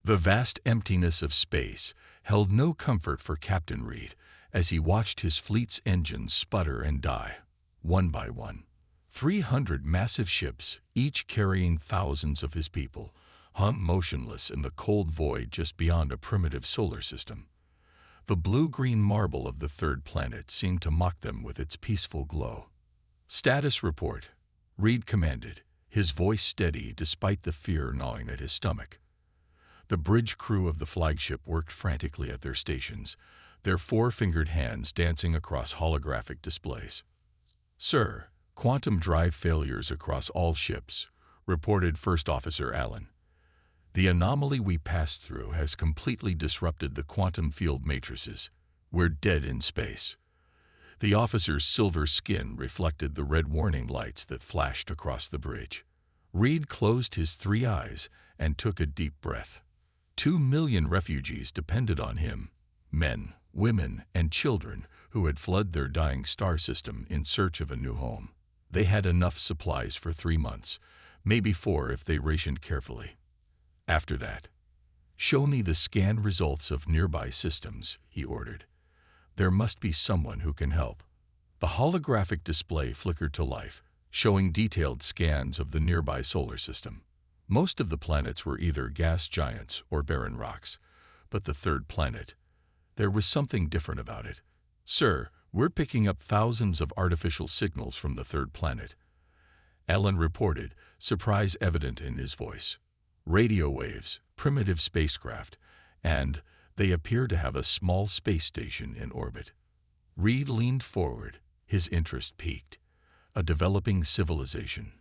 The vast emptiness of space held no comfort for Captain Reed as he watched his fleet's engines sputter and die, one by one. 300 massive ships, each carrying thousands of his people, hung motionless in the cold void just beyond a primitive solar system. The blue-green marble of the third planet seemed to mock them with its peaceful glow. "Status report," Reed commanded, his voice steady despite the fear gnawing at his stomach. The bridge crew of the flagship worked frantically at their stations, their four-fingered hands dancing across holographic displays. "Sir, quantum drive failures across all ships," reported First Officer Allen. "The anomaly we passed through has completely disrupted the quantum field matrices. We're dead in space." The officer's silver skin reflected the red warning lights that flashed across the bridge. Reed closed his three eyes and took a deep breath. 2 million refugees depended on him, men, women, and children who had fled their dying star system in search of a new home. They had enough supplies for 3 months, maybe 4 if they rationed carefully. After that, "Show me the scan results of nearby systems," he ordered. "There must be someone who can help." The holographic display flickered to life, showing detailed scans of the nearby solar system. Most of the planets were either gas giants or barren rocks, but the third planet, there was something different about it. "Sir, we're picking up thousands of artificial signals from the third planet," Allen reported, surprise evident in his voice. "Radio waves, primitive spacecraft, and they appear to have a small space station in orbit." Reed leaned forward, his interest piqued. "A developing civilization.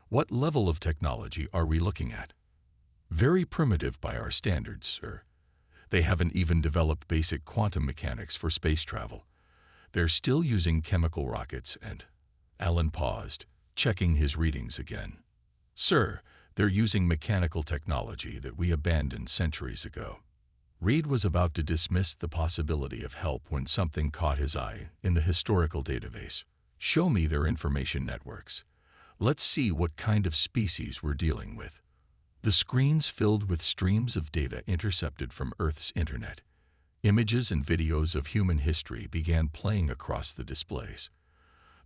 What level of technology are we looking at?" "Very primitive by our standards, sir. They haven't even developed basic quantum mechanics for space travel. They're still using chemical rockets and—" Allen paused, checking his readings again. "Sir, they're using mechanical technology that we abandoned centuries ago." Reed was about to dismiss the possibility of help when something caught his eye in the historical database. "Show me their information networks. Let's see what kind of species we're dealing with." The screens filled with streams of data intercepted from Earth's internet. Images and videos of human history began playing across the displays.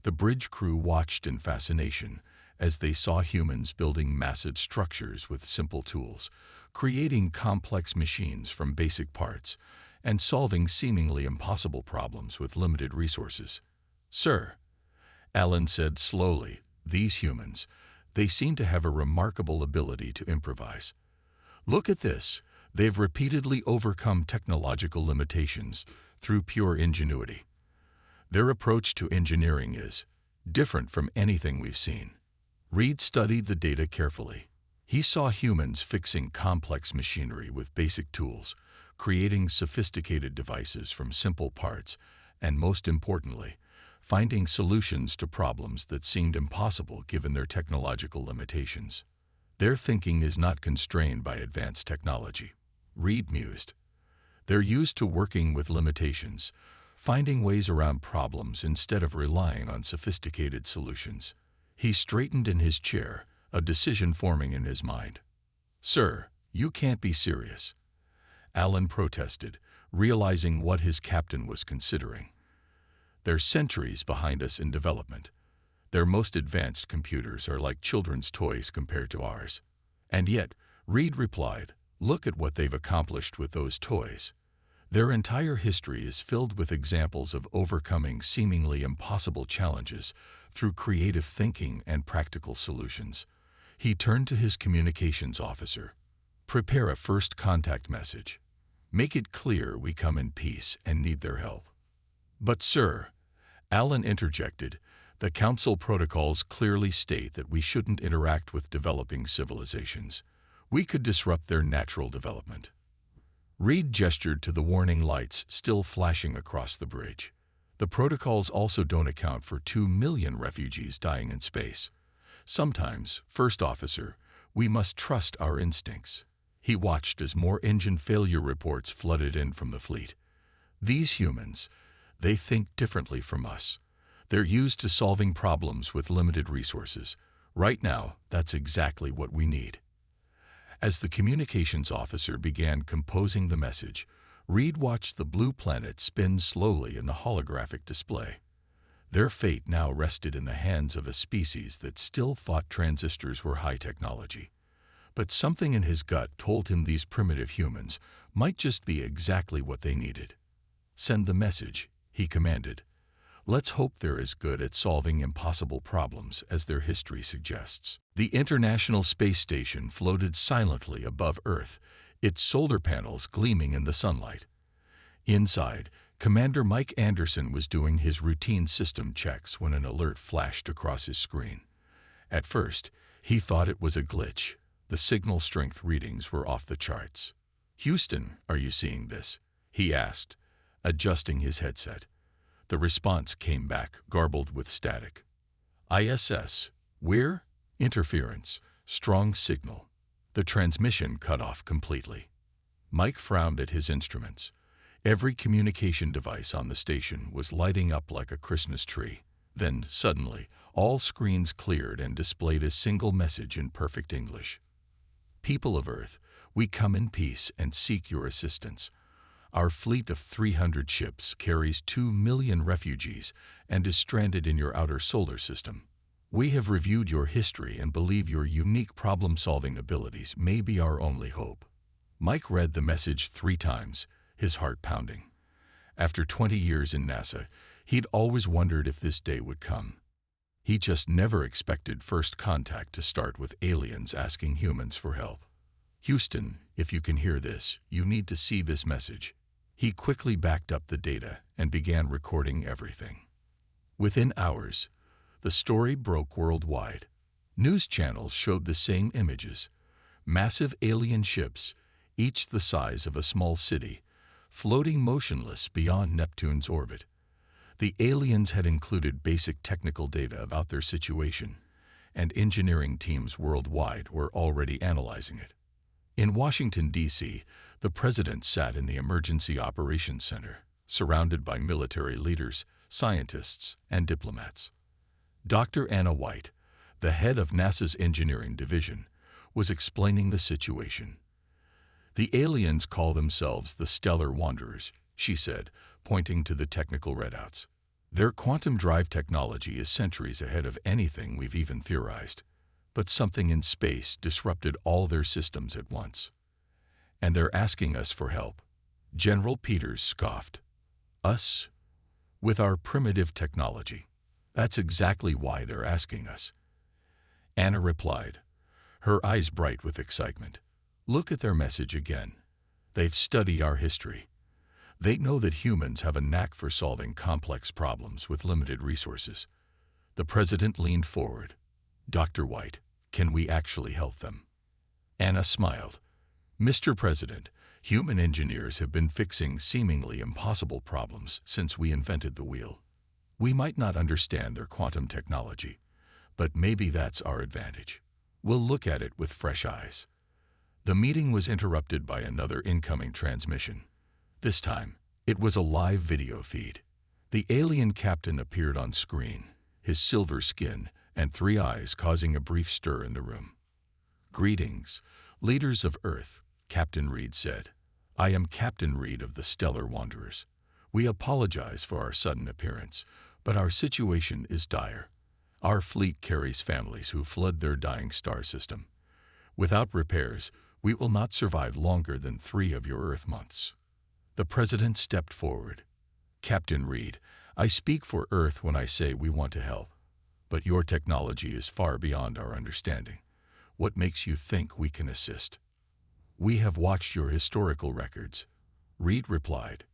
The bridge crew watched in fascination as they saw humans building massive structures with simple tools, creating complex machines from basic parts, and solving seemingly impossible problems with limited resources. "Sir," Allen said slowly, "these humans, they seem to have a remarkable ability to improvise. Look at this. They've repeatedly overcome technological limitations through pure ingenuity. Their approach to engineering is different from anything we've seen." Reed studied the data carefully. He saw humans fixing complex machinery with basic tools, creating sophisticated devices from simple parts, and most importantly, finding solutions to problems that seemed impossible given their technological limitations. "Their thinking is not constrained by advanced technology," Reed mused. "They're used to working with limitations, finding ways around problems instead of relying on sophisticated solutions." He straightened in his chair, a decision forming in his mind. "Sir, you can't be serious," Allen protested, realizing what his captain was considering. "They're centuries behind us in development. Their most advanced computers are like children's toys compared to ours." "And yet," Reed replied, "look at what they've accomplished with those toys. Their entire history is filled with examples of overcoming seemingly impossible challenges through creative thinking and practical solutions." He turned to his communications officer. "Prepare a first contact message. Make it clear we come in peace and need their help." "But sir," Allen interjected, "the Council protocols clearly state that we shouldn't interact with developing civilizations. We could disrupt their natural development." Reed gestured to the warning lights still flashing across the bridge. "The protocols also don't account for 2 million refugees dying in space. Sometimes, First Officer, we must trust our instincts." He watched as more engine failure reports flooded in from the fleet. "These humans, they think differently from us. They're used to solving problems with limited resources. Right now, that's exactly what we need." As the communications officer began composing the message, Reed watched the blue planet spin slowly in the holographic display. Their fate now rested in the hands of a species that still thought transistors were high technology. But something in his gut told him these primitive humans might just be exactly what they needed. "Send the message," he commanded. "Let's hope they're as good at solving impossible problems as their history suggests." The International Space Station floated silently above Earth, its solar panels gleaming in the sunlight. Inside, Commander Mike Anderson was doing his routine system checks when an alert flashed across his screen. At first, he thought it was a glitch. The signal strength readings were off the charts. "Houston, are you seeing this?" he asked, adjusting his headset. The response came back, garbled with static. "ISS, we're interference, strong signal." The transmission cut off completely. Mike frowned at his instruments. Every communication device on the station was lighting up like a Christmas tree. Then, suddenly, all screens cleared and displayed a single message in perfect English. "People of Earth, we come in peace and seek your assistance. Our fleet of 300 ships carries 2 million refugees and is stranded in your outer solar system. We have reviewed your history and believe your unique problem-solving abilities may be our only hope." Mike read the message 3 times, his heart pounding. After 20 years in NASA, he'd always wondered if this day would come. He just never expected first contact to start with aliens asking humans for help. "Houston, if you can hear this, you need to see this message." He quickly backed up the data and began recording everything. Within hours, the story broke worldwide. News channels showed the same images. Massive alien ships, each the size of a small city, floating motionless beyond Neptune's orbit. The aliens had included basic technical data about their situation, and engineering teams worldwide were already analyzing it. In Washington, D.C., the president sat in the Emergency Operations Center, surrounded by military leaders, scientists, and diplomats. Dr. Anna White, the head of NASA's engineering division, was explaining the situation. "The aliens call themselves the Stellar Wanderers," she said, pointing to the technical readouts. "Their quantum drive technology is centuries ahead of anything we've even theorized. But something in space disrupted all their systems at once. And they're asking us for help." General Peters scoffed. "Us? With our primitive technology? That's exactly why they're asking us." Anna replied, her eyes bright with excitement. "Look at their message again. They've studied our history. They know that humans have a knack for solving complex problems with limited resources." The president leaned forward. "Dr. White, can we actually help them?" Anna smiled. "Mr. President, human engineers have been fixing seemingly impossible problems since we invented the wheel. We might not understand their quantum technology, but maybe that's our advantage. We'll look at it with fresh eyes." The meeting was interrupted by another incoming transmission. This time, it was a live video feed. The alien captain appeared on screen, his silver skin and 3 eyes causing a brief stir in the room. "Greetings, leaders of Earth," Captain Reed said. "I am Captain Reed of the Stellar Wanderers. We apologize for our sudden appearance, but our situation is dire. Our fleet carries families who fled their dying star system. Without repairs, we will not survive longer than 3 of your Earth months." The president stepped forward. "Captain Reed, I speak for Earth when I say we want to help. But your technology is far beyond our understanding. What makes you think we can assist?" "We have watched your historical records," Reed replied.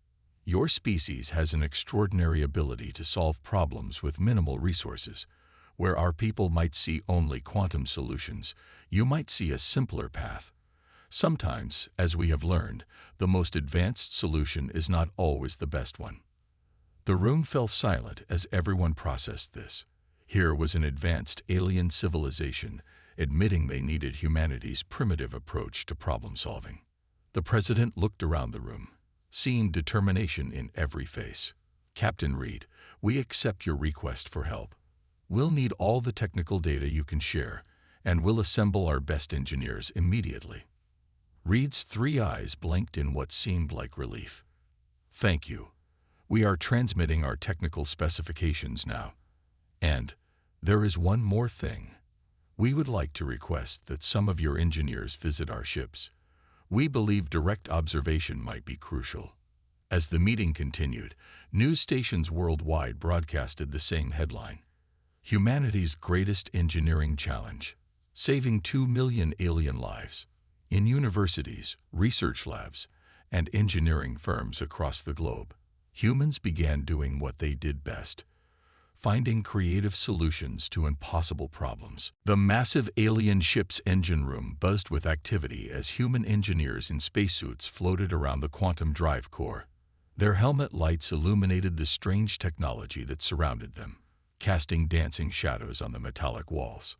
"Your species has an extraordinary ability to solve problems with minimal resources. Where our people might see only quantum solutions, you might see a simpler path. Sometimes, as we have learned, the most advanced solution is not always the best one." The room fell silent as everyone processed this. Here was an advanced alien civilization admitting they needed humanity's primitive approach to problem-solving. The president looked around the room, seeing determination in every face. "Captain Reed, we accept your request for help. We'll need all the technical data you can share, and we'll assemble our best engineers immediately." Reed's three eyes blinked in what seemed like relief. "Thank you. We are transmitting our technical specifications now. And there is one more thing. We would like to request that some of your engineers visit our ships. We believe direct observation might be crucial." As the meeting continued, news stations worldwide broadcasted the same headline: "Humanity's greatest engineering challenge, saving 2 million alien lives." In universities, research labs, and engineering firms across the globe, humans began doing what they did best: finding creative solutions to impossible problems. The massive alien ship's engine room buzzed with activity as human engineers in spacesuits floated around the quantum drive core. Their helmet lights illuminated the strange technology that surrounded them, casting dancing shadows on the metallic walls.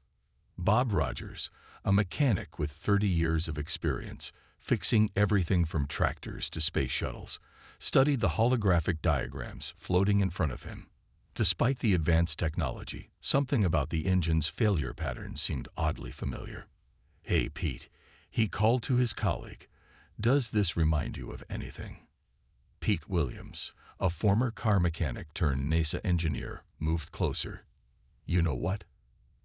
Bob Rogers, a mechanic with 30 years of experience, fixing everything from tractors to space shuttles, studied the holographic diagrams floating in front of him. Despite the advanced technology, something about the engine's failure pattern seemed oddly familiar. "Hey, Pete," he called to his colleague, "does this remind you of anything?" Pete Williams, a former car mechanic turned NASA engineer, moved closer. "You know what?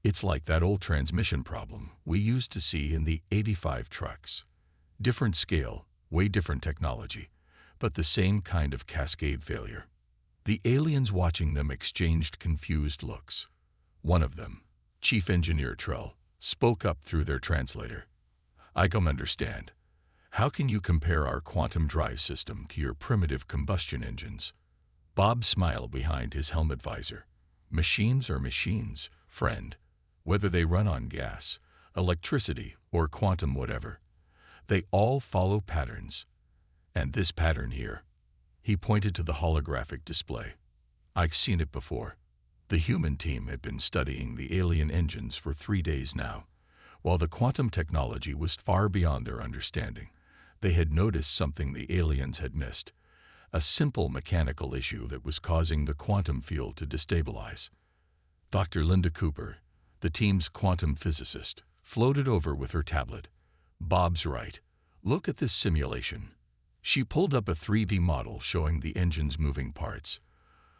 It's like that old transmission problem we used to see in the '85 trucks. Different scale, way different technology, but the same kind of cascade failure." The aliens watching them exchanged confused looks. One of them, Chief Engineer Trell, spoke up through their translator. "I don't understand. How can you compare our quantum drive system to your primitive combustion engines?" Bob smiled behind his helmet visor. "Machines are machines, friend. Whether they run on gas, electricity, or quantum whatever, they all follow patterns. And this pattern here," he pointed to the holographic display, "I've seen it before." The human team had been studying the alien engines for 3 days now. While the quantum technology was far beyond their understanding, they had noticed something the aliens had missed: a simple mechanical issue that was causing the quantum field to destabilize. Dr. Linda Cooper, the team's quantum physicist, floated over with her tablet. "Bob's right. Look at this simulation." She pulled up a 3D model showing the engine's moving parts.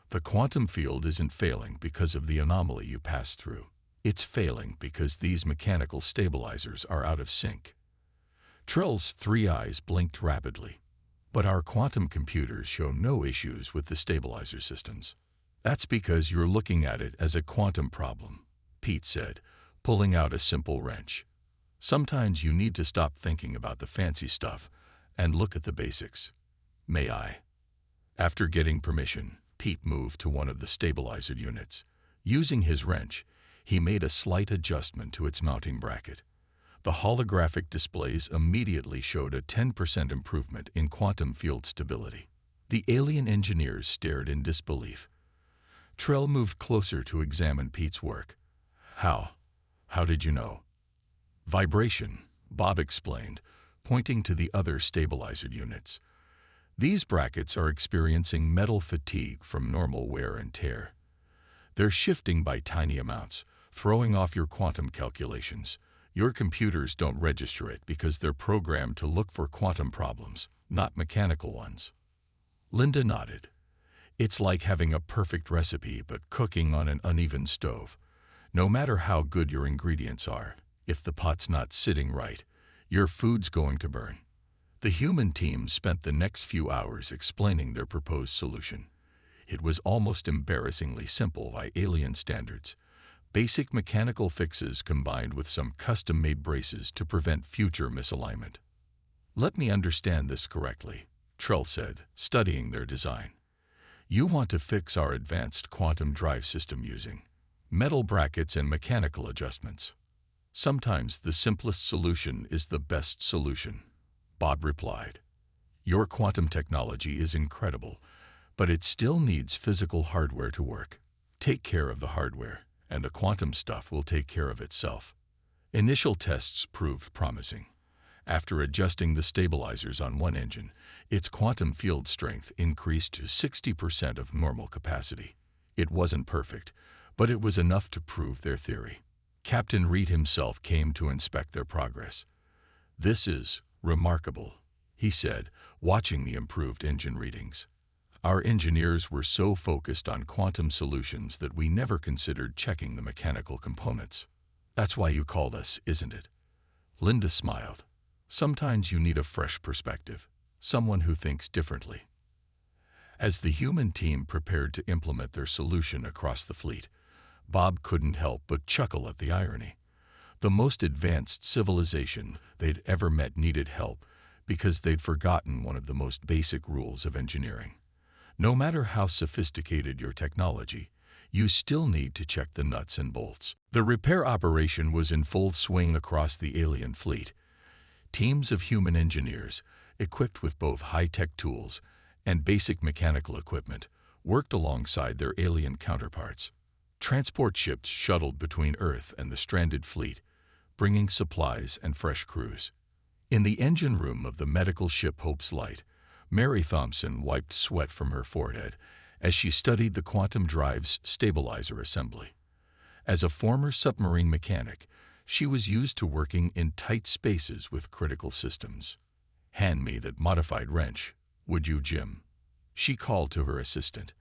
"The quantum field isn't failing because of the anomaly you passed through. It's failing because these mechanical stabilizers are out of sync." Trell's 3 eyes blinked rapidly. "But our quantum computers show no issues with the stabilizer systems." "That's because you're looking at it as a quantum problem," Pete said, pulling out a simple wrench. "Sometimes you need to stop thinking about the fancy stuff and look at the basics." "May I?" After getting permission, Pete moved to one of the stabilizer units. Using his wrench, he made a slight adjustment to its mounting bracket. The holographic displays immediately showed a 10% improvement in quantum field stability. The alien engineers stared in disbelief. Trell moved closer to examine Pete's work. How did you know?" "Vibration," Bob explained, pointing to the other stabilizer units. "These brackets are experiencing metal fatigue from normal wear and tear. They're shifting by tiny amounts, throwing off your quantum calculations. Your computers don't register it because they're programmed to look for quantum problems, not mechanical ones." Linda nodded. "It's like having a perfect recipe but cooking on an uneven stove. No matter how good your ingredients are, if the pot's not sitting right, your food's going to burn." The human team spent the next few hours explaining their proposed solution. It was almost embarrassingly simple by alien standards. Basic mechanical fixes combined with some custom-made braces to prevent future misalignment. "Let me understand this correctly," Trell said, studying their design. "You want to fix our advanced quantum drive system using metal brackets and mechanical adjustments." "Sometimes the simplest solution is the best solution," Bob replied. "Your quantum technology is incredible, but it still needs physical hardware to work. Take care of the hardware, and the quantum stuff will take care of itself." Initial tests proved promising. After adjusting the stabilizers on one engine, its quantum field strength increased to 60% of normal capacity. It wasn't perfect, but it was enough to prove their theory. Captain Reed himself came to inspect their progress. "This is "Remarkable," he said, watching the improved engine readings. "Our engineers were so focused on quantum solutions that we never considered checking the mechanical components. That's why you called us, isn't it?" Linda smiled. "Sometimes you need a fresh perspective, someone who thinks differently." As the human team prepared to implement their solution across the fleet, Bob couldn't help but chuckle at the irony. The most advanced civilization they'd ever met needed help because they'd forgotten one of the most basic rules of engineering. No matter how sophisticated your technology, you still need to check the nuts and bolts. The repair operation was in full swing across the alien fleet. Teams of human engineers, equipped with both high-tech tools and basic mechanical equipment, worked alongside their alien counterparts. Transport ships shuttled between Earth and the stranded fleet, bringing supplies and fresh crews. In the engine room of the medical ship Hope's Light, Mary Thompson wiped sweat from her forehead as she studied the quantum drive's stabilizer assembly. As a former submarine mechanic, she was used to working in tight spaces with critical systems. "Hand me that modified wrench, would you, Jim?" she called to her assistant.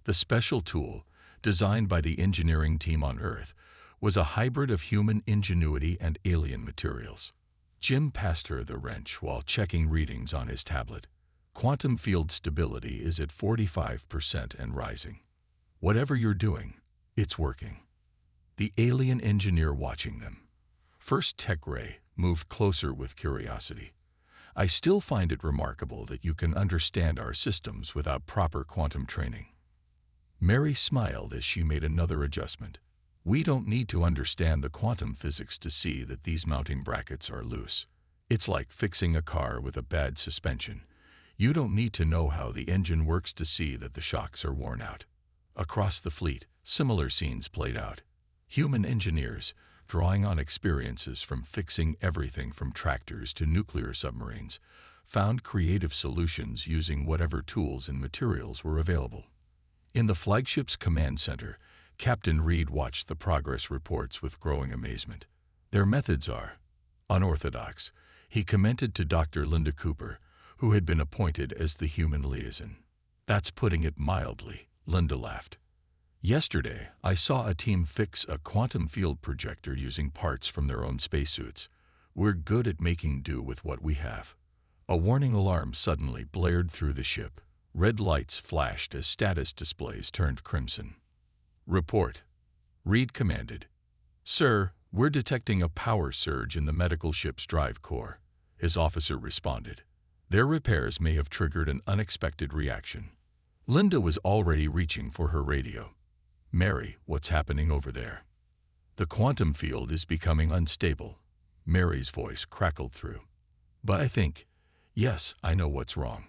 The special tool, designed by the engineering team on Earth, was a hybrid of human ingenuity and alien materials. Jim passed her the wrench while checking readings on his tablet. "Quantum field stability is at 45% and rising. Whatever you're doing, it's working." The alien engineer watching them, First Tech Ray, moved closer with curiosity. "I still find it remarkable that you can understand our systems without proper quantum training." Mary smiled as she made another adjustment. "We don't need to understand the quantum physics to see that these mounting brackets are loose. It's like fixing a car with a bad suspension. You don't need to know how the engine works to see that the shocks are worn out." Across the fleet, similar scenes played out. Human engineers, drawing on experiences from fixing everything from tractors to nuclear submarines, found creative solutions using whatever tools and materials were available. In the flagship's command center, Captain Reed watched the progress reports with growing amazement. "Their methods are unorthodox," he commented to Dr. Linda Cooper, who had been appointed as the human liaison. "That's putting it mildly," Linda laughed. "Yesterday, I saw a team fix a quantum field projector using parts from their own spacesuits. We're good at making do with what we have." A warning alarm suddenly blared through the ship. Red lights flashed as status displays turned crimson. "Report," Reed commanded. "Sir, we're detecting a power surge in the medical ship's drive core," his officer responded. "Their repairs may have triggered an unexpected reaction." Linda was already reaching for her radio. "Mary, what's happening over there?" "The quantum field is becoming unstable," Mary's voice crackled through. "But yes, I know what's wrong.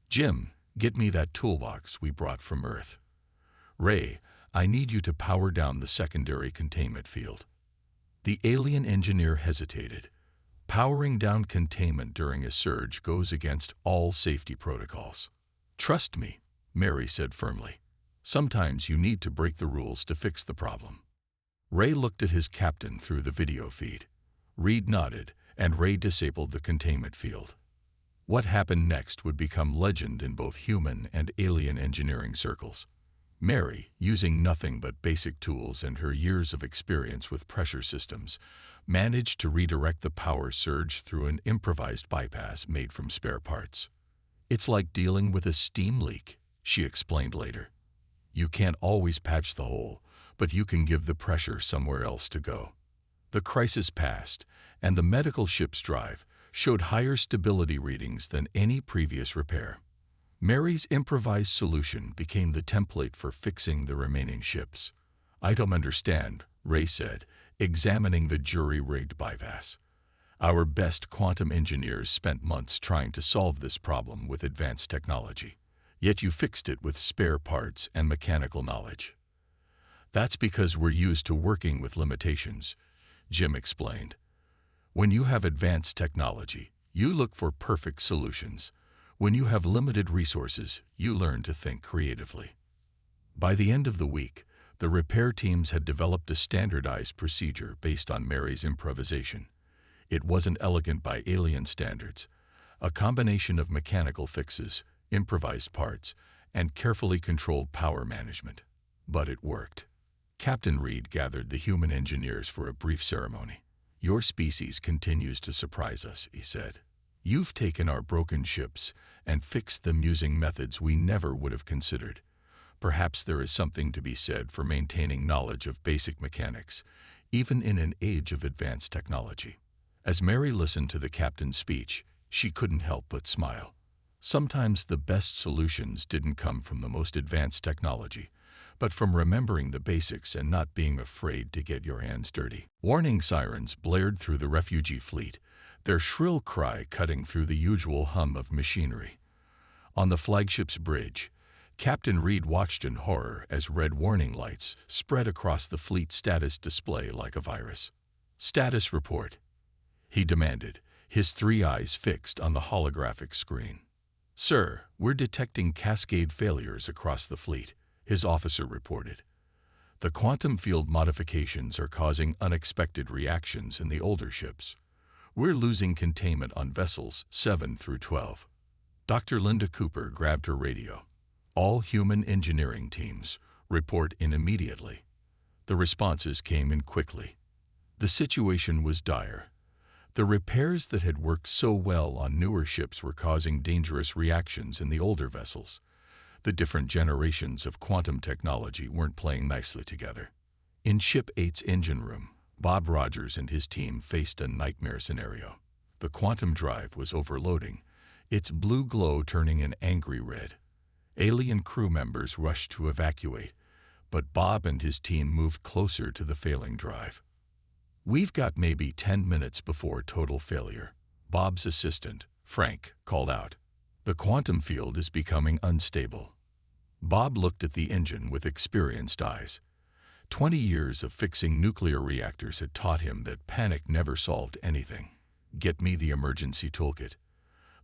Jim, get me that toolbox we brought from Earth. Ray, I need you to power down the secondary containment field." The alien engineer hesitated. Powering down containment during a surge goes against all safety protocols. "Trust me," Mary said firmly. "Sometimes you need to break the rules to fix the problem." Ray looked at his captain through the video feed. Reed nodded, and Ray disabled the containment field. What happened next would become legend in both human and alien engineering circles. Mary, using nothing but basic tools and her years of experience with pressure systems, managed to redirect the power surge through an improvised bypass made from spare parts. "It's like dealing with a steam leak," she explained later. "You can't always patch the hole, but you can give the pressure somewhere else to go." The crisis passed, and the medical ship's drive showed higher stability readings than any previous repair. Mary's improvised solution became the template for fixing the remaining ships. "I don't understand," Ray said, examining the jury-rigged bypass. "Our best quantum engineers spent months trying to solve this problem with advanced technology. Yet you fixed it with spare parts and mechanical knowledge." "That's because we're used to working with limitations," Jim explained. "When you have advanced technology, you look for perfect solutions. When you have limited resources, you learn to think creatively." By the end of the week, the repair teams had developed a standardized procedure based on Mary's improvisation. It wasn't elegant by alien standards, a combination of mechanical fixes, improvised parts, and carefully controlled power management. But it worked. Captain Reed gathered the human engineers for a brief ceremony. "Your species continues to surprise us," he said. "You've taken our broken ships and fixed them using methods we never would have considered. Perhaps there is something to be said for maintaining knowledge of basic mechanics, even in an age of advanced technology." As Mary listened to the captain's speech, she couldn't help but smile. Sometimes the best solutions didn't come from the most advanced technology, but from remembering the basics and not being afraid to get your hands dirty. Warning sirens blared through the refugee fleet, their shrill cry cutting through the usual hum of machinery. On the flagship's bridge, Captain Reed watched in horror as red warning lights spread across the fleet status display like a virus. "Status report," he demanded, his three eyes fixed on the holographic screen. "Sir, we're detecting cascade failures across the fleet," his officer reported. "The quantum field modifications are causing unexpected reactions in the older ships. We're losing containment on vessels 7 through 12. Dr. Linda Cooper grabbed her radio. "All human engineering teams, report in immediately." The responses came in quickly. The situation was dire. The repairs that had worked so well on newer ships were causing dangerous reactions in the older vessels. The different generations of quantum technology weren't playing nicely together. In Ship 8's engine room, Bob Rogers and his team faced a nightmare scenario. The quantum drive was overloading, its blue glow turning an angry red. Alien crew members rushed to evacuate, but Bob and his team moved closer to the failing drive. "We've got maybe 10 minutes before total failure," Bob's assistant, Frank, called out. "The quantum field is becoming unstable." Bob looked at the engine with experienced eyes. 20 years of fixing nuclear reactors had taught him that panic never solved anything. "Get me the emergency toolkit.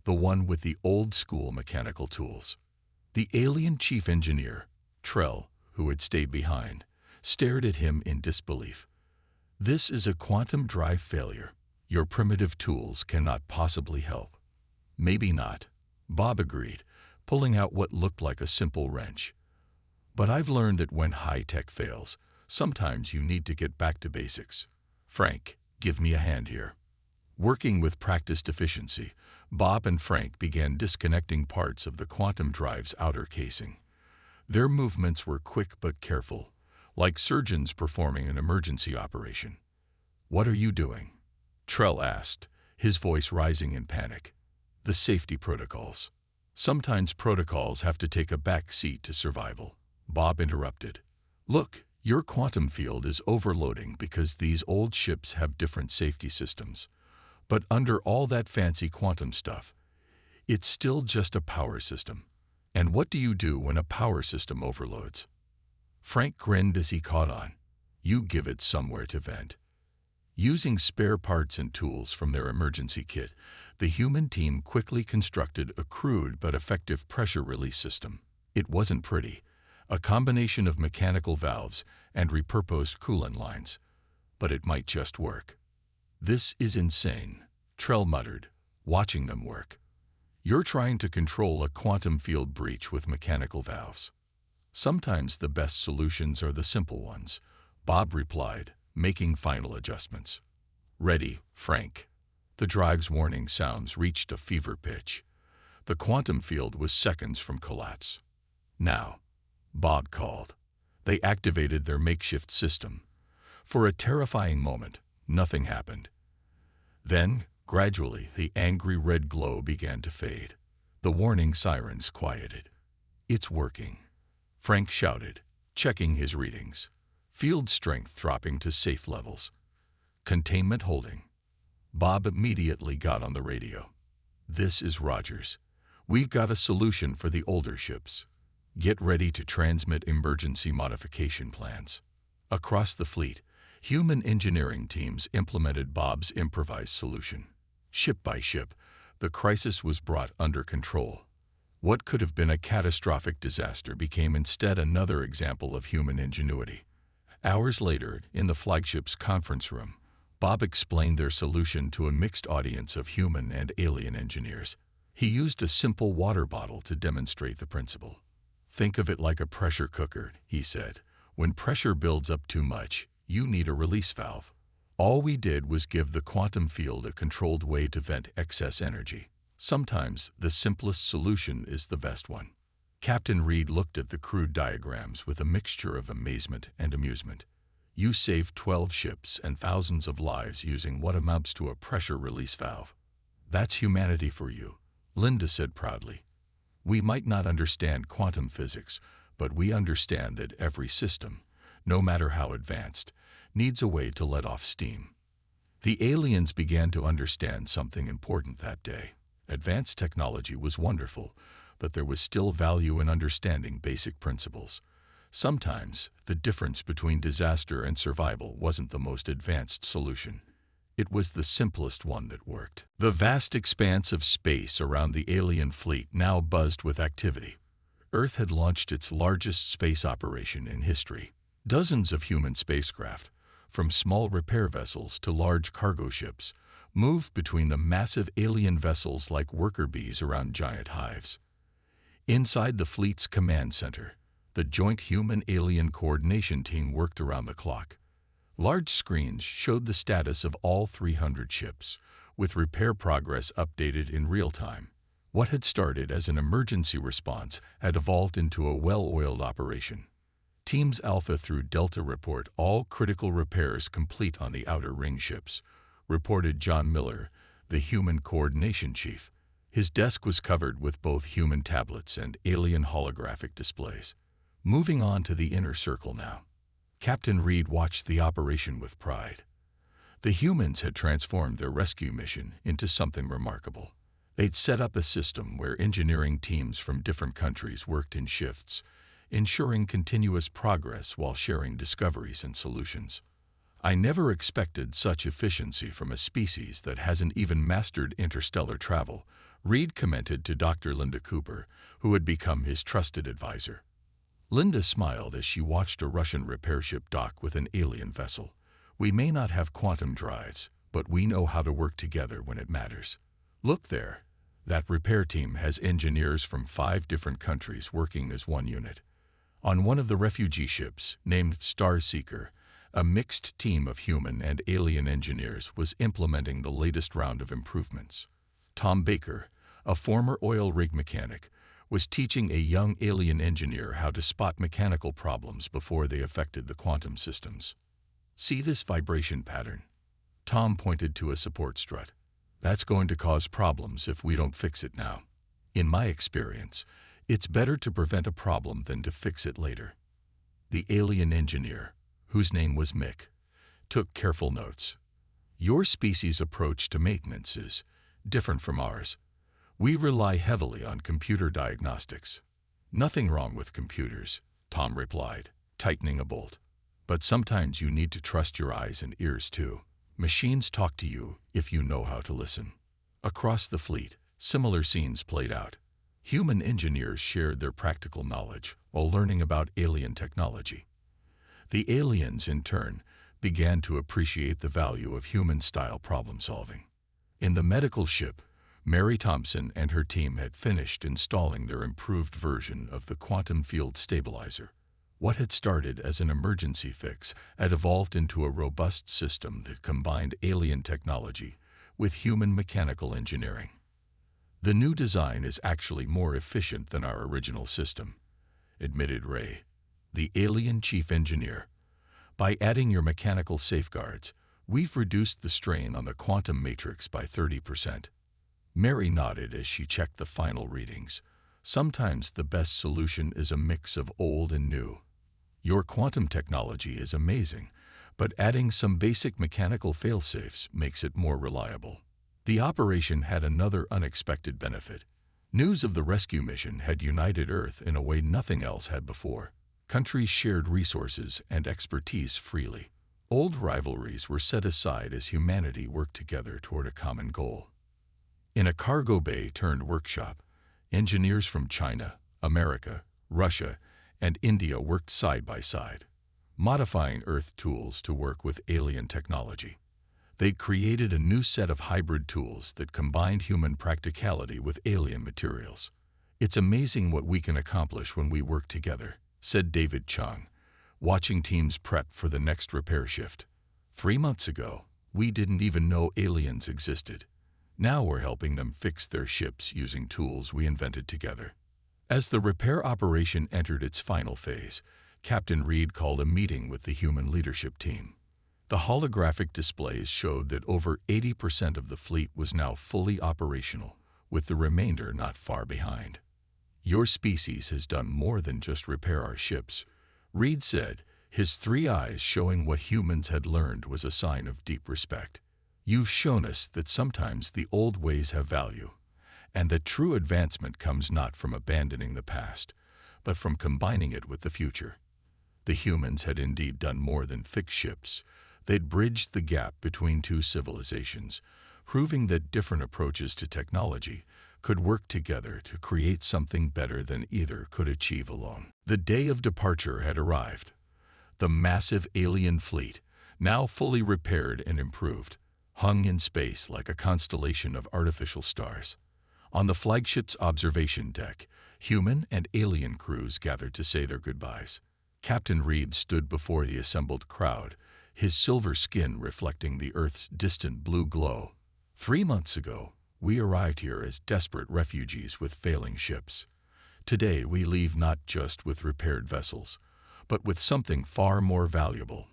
The one with the old-school mechanical tools." The alien chief engineer, Trell, who had stayed behind, stared at him in disbelief. "This is a quantum drive failure. Your primitive tools cannot possibly help." "Maybe not," Bob agreed, pulling out what looked like a simple wrench. "But I've learned that when high-tech fails, sometimes you need to get back to basics. Frank, give me a hand here." Working with practiced efficiency, Bob and Frank began disconnecting parts of the quantum drive's outer casing. Their movements were quick but careful, like surgeons performing an emergency operation. "What are you doing?" Trell asked, his voice rising in panic. "The safety protocols." "Sometimes protocols have to take a back seat to survival," Bob interrupted. "Look, your quantum field is overloading because these old ships have different safety systems. But under all that fancy quantum stuff, it's still just a power system. And what do you do when a power system overloads?" Frank grinned as he caught on. "You give it somewhere to vent." Using spare parts and tools from their emergency kit, the human team quickly constructed a crude but effective pressure release system. It wasn't pretty, a combination of mechanical valves and repurposed coolant lines, but it might just work. "This is insane," Trell muttered, watching them work. "You're trying to control a quantum field breach with mechanical valves." "Sometimes the best solutions are the simple ones," Bob replied, making final adjustments. "Ready, Frank." The drive's warning sounds reached a fever pitch. The quantum field was seconds from collapse. "Now," Bob called. They activated their makeshift system. For a terrifying moment, nothing happened. Then, gradually, the angry red glow began to fade. The warning sirens quieted. "It's working," Frank shouted, checking his readings. "Field strength dropping to safe levels. Containment holding." Bob immediately got on the radio. "This is Rogers. We've got a solution for the older ships. Get ready to transmit emergency modification plans." Across the fleet, human engineering teams implemented Bob's improvised solution. Ship by ship, the crisis was brought under control. What could have been a catastrophic disaster became instead another example of human ingenuity. Hours later, in the flagship's conference room, Bob explained their solution to a mixed audience of human and alien engineers. He used a simple water bottle to demonstrate the principle. "Think of it like a pressure cooker," he said. "When pressure builds up too much, you need a release valve. All we did was give the quantum field a controlled way to vent excess energy. Sometimes the simplest solution is the best one." Captain Reed looked at the crude diagrams with a mixture of amazement and amusement. "You saved 12 ships and thousands of lives using what amounts to a pressure release valve. That's humanity for you," Linda said proudly. "We might not understand quantum physics, but we understand that every system, no matter how advanced, needs a way to let off steam." The aliens began to understand something important that day. Advanced technology was wonderful, but there was still value in understanding basic principles. Sometimes, the difference between disaster and survival wasn't the most advanced solution. It was the simplest one that worked. The vast expanse of space around the alien fleet now buzzed with activity. Earth had launched its largest space operation in history. Dozens of human spacecraft, from small repair vessels to large cargo ships, moved between the massive alien vessels like worker bees around giant hives. Inside the fleet's command center, the Joint Human-Alien Coordination Team worked around the clock. Large screens showed the status of all 300 ships, with repair progress updated in real time. What had started as an emergency response had evolved into a well-oiled operation. Teams Alpha through Delta report all critical repairs complete on the outer ring ships, reported John Miller, the Human Coordination Chief. His desk was covered with both human tablets and alien holographic displays. Moving on to the inner circle now. Captain Reed watched the operation with pride. The humans had transformed their rescue mission into something remarkable. They'd set up a system where engineering teams from different countries worked in shifts, ensuring continuous progress while sharing discoveries and solutions. "I never expected such efficiency from a species that hasn't even mastered interstellar travel," Reed commented to Dr. Linda Cooper, who had become his trusted advisor. Linda smiled as she watched a Russian repair ship dock with an alien vessel. "We may not have quantum drives, but we know how to work together when it matters. Look there. That repair team has engineers from 5 different countries working as one unit." On one of the refugee ships, named Starseeker, a mixed team of human and alien engineers was implementing the latest round of improvements. Tom Baker, a former oil rig mechanic, was teaching a young alien engineer how to spot mechanical problems before they affected the quantum systems. "See this vibration pattern?" Tom pointed to a support strut. "That's going to cause problems if we don't fix it now. In my experience, it's better to prevent a problem than to fix it later." The alien engineer, whose name was Mick, took careful notes. "Your species' approach to maintenance is different from ours. We rely heavily on computer diagnostics." "Nothing wrong with computers," Tom replied, tightening a bolt. "But sometimes you need to trust your eyes and ears too. Machines talk to you if you know how to listen." Across the fleet, similar scenes played out. Human engineers shared their practical knowledge while learning about alien technology. The aliens, in turn, began to appreciate the value of human-style problem-solving. In the medical ship, Mary Thompson and her team had finished installing their improved version of the quantum field stabilizer. What had started as an emergency fix had evolved into a robust system that combined alien technology with human mechanical engineering. "The new design is actually more efficient than our original system," admitted Ray, the alien chief engineer. "By adding your mechanical safeguards, we've reduced the strain on the quantum matrix by 30%. Mary nodded as she checked the final readings. "Sometimes the best solution is a mix of old and new. Your quantum technology is amazing, but adding some basic mechanical failsafes makes it more reliable." The operation had another unexpected benefit. News of the rescue mission had united Earth in a way nothing else had before. Countries shared resources and expertise freely. Old rivalries were set aside as humanity worked together toward a common goal. In a cargo bay turned workshop, engineers from China, America, Russia, and India worked side by side, modifying Earth tools to work with alien technology. They created a new set of hybrid tools that combined human practicality with alien materials. "It's amazing what we can accomplish when we work together," said David Chung, watching teams prep for the next repair shift. "3 months ago, we didn't even know aliens existed. Now we're helping them fix their ships using tools we invented together." As the repair operation entered its final phase, Captain Reed called a meeting with the human leadership team. The holographic displays showed that over 80% of the fleet was now fully operational, with the remainder not far behind. "Your species has done more than just repair our ships," Reed said, his 3 eyes showing what humans had learned was a sign of deep respect. "You've shown us that sometimes the old ways have value, and that true advancement comes not from abandoning the past, but from combining it with the future." The humans had indeed done more than fix ships. They'd bridged the gap between 2 civilizations, proving that different approaches to technology could work together to create something better than either could achieve alone. The day of departure had arrived. The massive alien fleet, now fully repaired and improved, hung in space like a constellation of artificial stars. On the flagship's observation deck, human and alien crews gathered to say their goodbyes. Captain Reed stood before the assembled crowd, his silver skin reflecting the Earth's distant blue glow. "3 months ago, we arrived here as desperate refugees with failing ships. Today we leave not just with repaired vessels, but with something far more valuable,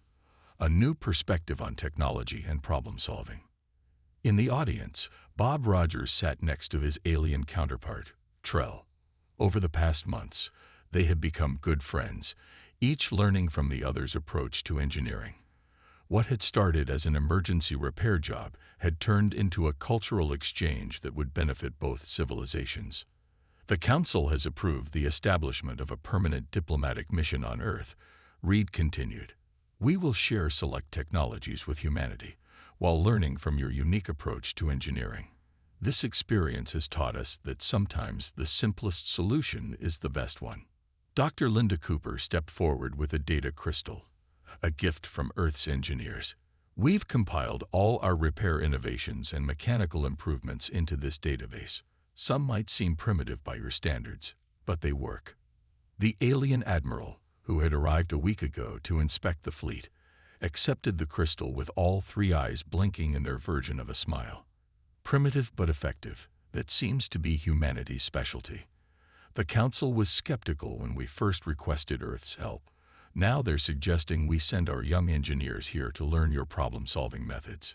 a new perspective on technology and problem-solving." In the audience, Bob Rogers sat next to his alien counterpart, Trell. Over the past months, they had become good friends, each learning from the other's approach to engineering. What had started as an emergency repair job had turned into a cultural exchange that would benefit both civilizations. "The Council has approved the establishment of a permanent diplomatic mission on Earth," Reed continued. "We will share select technologies with humanity, while learning from your unique approach to engineering. This experience has taught us that sometimes the simplest solution is the best one." Dr. Linda Cooper stepped forward with a data crystal, a gift from Earth's engineers. "We've compiled all our repair innovations and mechanical improvements into this database. Some might seem primitive by your standards, but they work." The alien admiral, who had arrived a week ago to inspect the fleet, accepted the crystal with all 3 eyes blinking in their version of a smile. "Primitive but effective, that seems to be humanity's specialty. The Council was skeptical when we first requested Earth's help. Now they're suggesting we send our young engineers here to learn your problem-solving methods."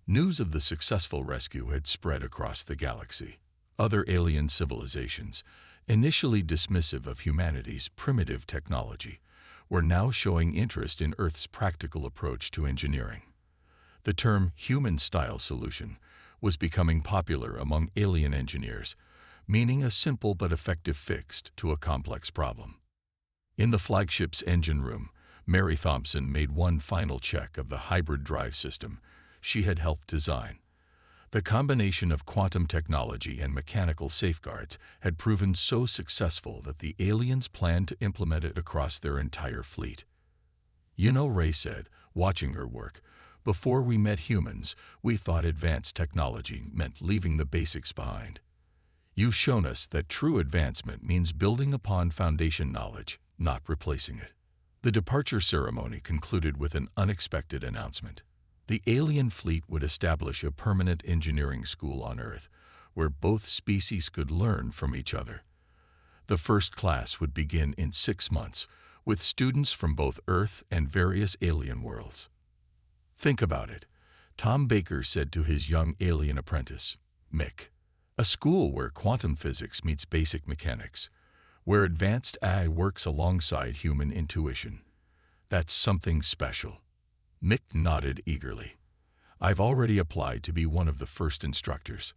News of the successful rescue had spread across the galaxy. Other alien civilizations, initially dismissive of humanity's primitive technology, were now showing interest in Earth's practical approach to engineering. The term human-style solution was becoming popular among alien engineers, meaning a simple but effective fix to a complex problem. In the flagship's engine room, Mary Thompson made one final check of the hybrid drive system she had helped design. The combination of quantum technology and mechanical safeguards had proven so successful that the aliens planned to implement it across their entire fleet. "You know," Ray said, watching her work, "before we met humans, we thought advanced technology meant leaving the basics behind. You've shown us that true advancement means building upon foundation knowledge, not replacing it." The departure ceremony concluded with an unexpected announcement. The alien fleet would establish a permanent engineering school on Earth, where both species could learn from each other. The first class would begin in 6 months, with students from both Earth and various alien worlds. "Think about it," Tom Baker said to his young alien apprentice, Mick. "A school where quantum physics meets basic mechanics, where advanced AI works alongside human intuition. That's something special." Mick nodded eagerly. "I've already applied to be one of the first instructors.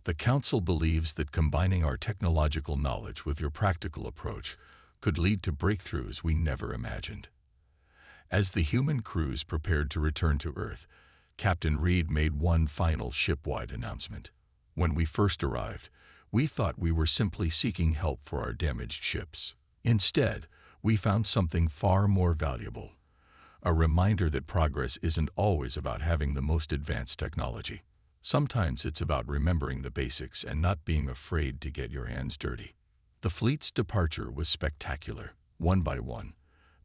The Council believes that combining our technological knowledge with your practical approach could lead to breakthroughs we never imagined." As the human crews prepared to return to Earth, Captain Reed made one final ship-wide announcement. "When we first arrived, we thought we were simply seeking help for our damaged ships. Instead, we found something far more valuable, a reminder that progress isn't always about having the most advanced technology. Sometimes it's about remembering the basics and not being afraid to get your hands dirty. The fleet's departure was spectacular. One by one,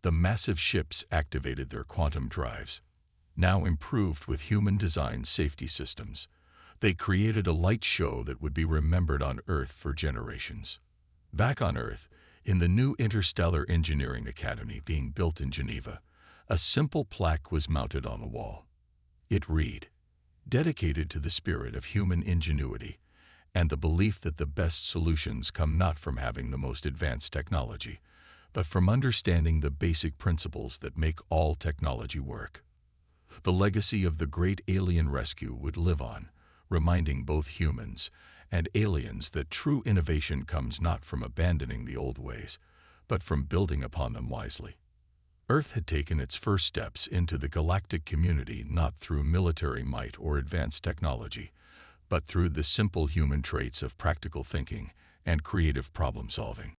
the massive ships activated their quantum drives. Now improved with human-designed safety systems, they created a light show that would be remembered on Earth for generations. Back on Earth, in the new Interstellar Engineering Academy being built in Geneva, a simple plaque was mounted on a wall. It read, "Dedicated to the spirit of human ingenuity and the belief that the best solutions come not from having the most advanced technology, but from understanding the basic principles that make all technology work." The legacy of the great alien rescue would live on, reminding both humans and aliens that true innovation comes not from abandoning the old ways, but from building upon them wisely. Earth had taken its first steps into the galactic community not through military might or advanced technology, but through the simple human traits of practical thinking and creative problem-solving.